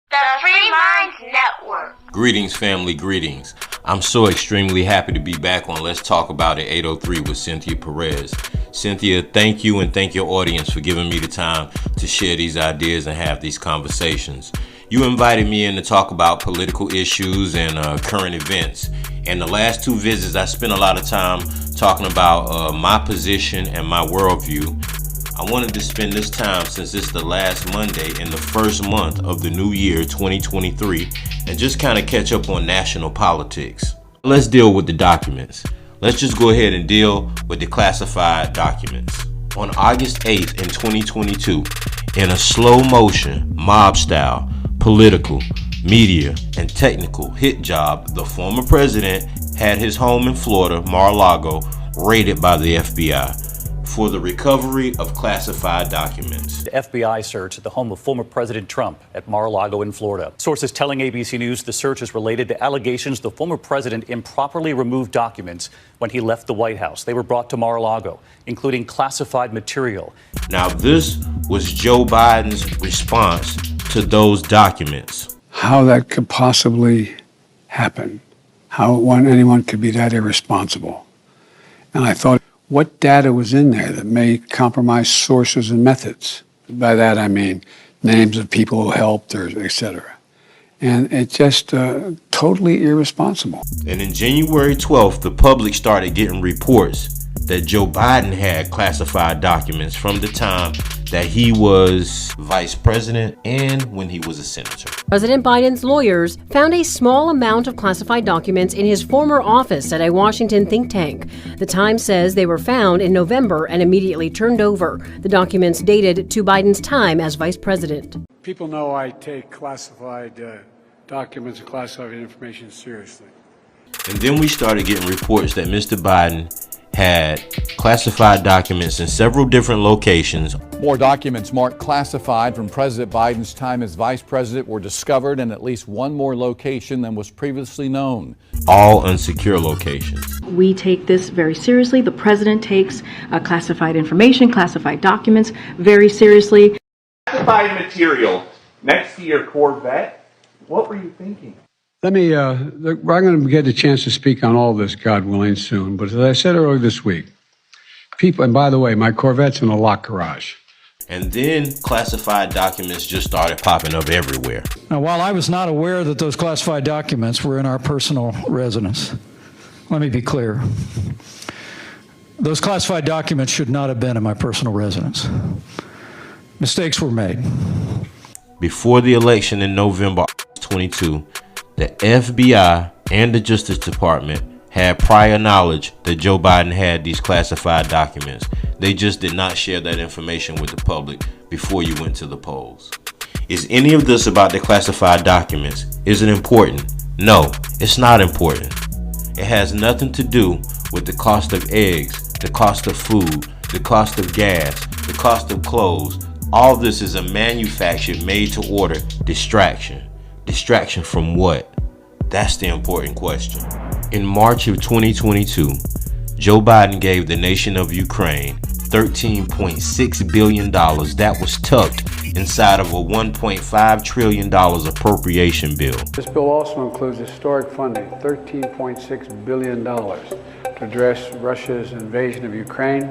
The Free Minds Network. Greetings, family, greetings. I'm so extremely happy to be back on Let's Talk About It 803 with Cynthia Perez. Cynthia, thank you and thank your audience for giving me the time to share these ideas and have these conversations. You invited me in to talk about political issues and current events. And the last two visits, I spent a lot of time talking about my position and my worldview. I wanted to spend this time, since it's the last Monday in the first month of the new year, 2023, and just kind of catch up on national politics. Let's deal with the documents. Let's just go ahead and deal with the classified documents. On August 8th in 2022, in a slow motion, mob style, political, media, and technical hit job, the former president had his home in Florida, Mar-a-Lago, raided by the FBI for the recovery of classified documents. The FBI search at the home of former President Trump at Mar-a-Lago in Florida. Sources telling ABC News the search is related to allegations the former president improperly removed documents when he left the White House. They were brought to Mar-a-Lago, including classified material. Now, this was Joe Biden's response to those documents. How that could possibly happen, how anyone could be that irresponsible. And I thought, what data was in there that may compromise sources and methods? By that I mean names of people who helped, or et cetera. And it's just totally irresponsible. And in January 12th, the public started getting reports that Joe Biden had classified documents from the time that he was vice president and when he was a senator. President Biden's lawyers found a small amount of classified documents in his former office at a Washington think tank. The Times says they were found in November and immediately turned over. The documents dated to Biden's time as vice president. People know I take classified documents and classified information seriously. And then we started getting reports that Mr. Biden had classified documents in several different locations. More documents marked classified from President Biden's time as vice president were discovered in at least one more location than was previously known. All unsecure locations. We take this very seriously. The president takes classified information, classified documents very seriously. Classified material next to your Corvette? What were you thinking? Let me, we're going to get a chance to speak on all this, God willing, soon. But as I said earlier this week, people, and by the way, my Corvette's in a locked garage. And then classified documents just started popping up everywhere. Now, while I was not aware that those classified documents were in our personal residence, let me be clear. Those classified documents should not have been in my personal residence. Mistakes were made. Before the election in November 22, the FBI and the Justice Department had prior knowledge that Joe Biden had these classified documents. They just did not share that information with the public before you went to the polls. Is any of this about the classified documents? Is it important? No, it's not important. It has nothing to do with the cost of eggs, the cost of food, the cost of gas, the cost of clothes. All this is a manufactured, made-to-order distraction. Distraction from what? That's the important question. In March of 2022, Joe Biden gave the nation of Ukraine $13.6 billion that was tucked inside of a $1.5 trillion appropriation bill. This bill also includes historic funding, $13.6 billion, to address Russia's invasion of Ukraine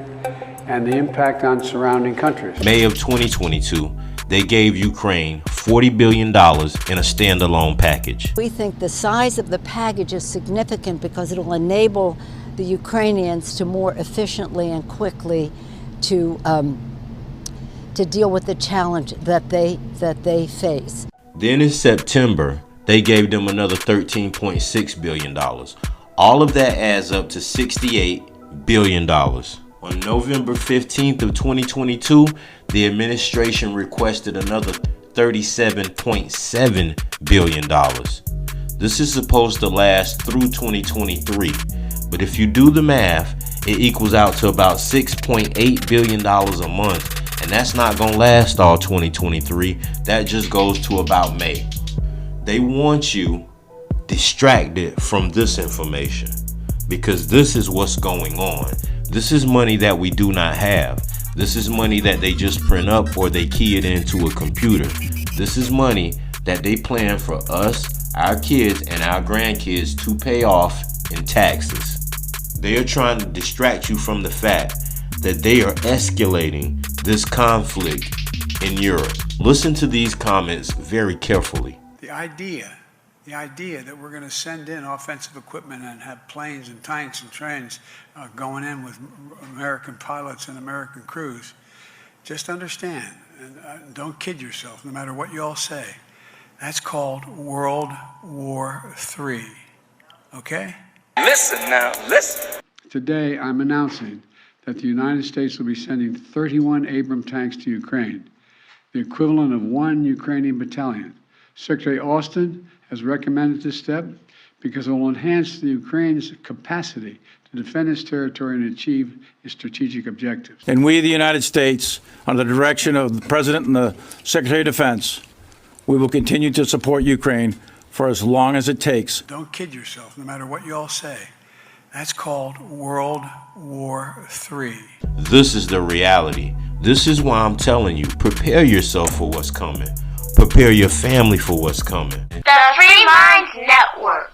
and the impact on surrounding countries. May of 2022, they gave Ukraine $40 billion in a standalone package. We think the size of the package is significant because it will enable the Ukrainians to more efficiently and quickly to deal with the challenge that they face. Then in September, they gave them another $13.6 billion. All of that adds up to $68 billion. On November 15th of 2022, the administration requested another $37.7 billion. This is supposed to last through 2023, but if you do the math, it equals out to about $6.8 billion a month, and that's not going to last all 2023. That just goes to about May. They want you distracted from this information because this is what's going on. This is money that we do not have. This is money that they just print up or they key it into a computer. This is money that they plan for us, our kids, and our grandkids to pay off in taxes. They are trying to distract you from the fact that they are escalating this conflict in Europe. Listen to these comments very carefully. The idea that we're going to send in offensive equipment and have planes and tanks and trains going in with American pilots and American crews, just understand, and don't kid yourself, no matter what you all say, that's called World War III, okay? Listen now, listen. Today, I'm announcing that the United States will be sending 31 Abrams tanks to Ukraine, the equivalent of 1 Ukrainian battalion. Secretary Austin has recommended this step because it will enhance the Ukraine's capacity to defend its territory and achieve its strategic objectives. And we, the United States, under the direction of the President and the Secretary of Defense, we will continue to support Ukraine for as long as it takes. Don't kid yourself, no matter what you all say. That's called World War III. This is the reality. This is why I'm telling you, prepare yourself for what's coming. Prepare your family for what's coming. The Free Minds Network.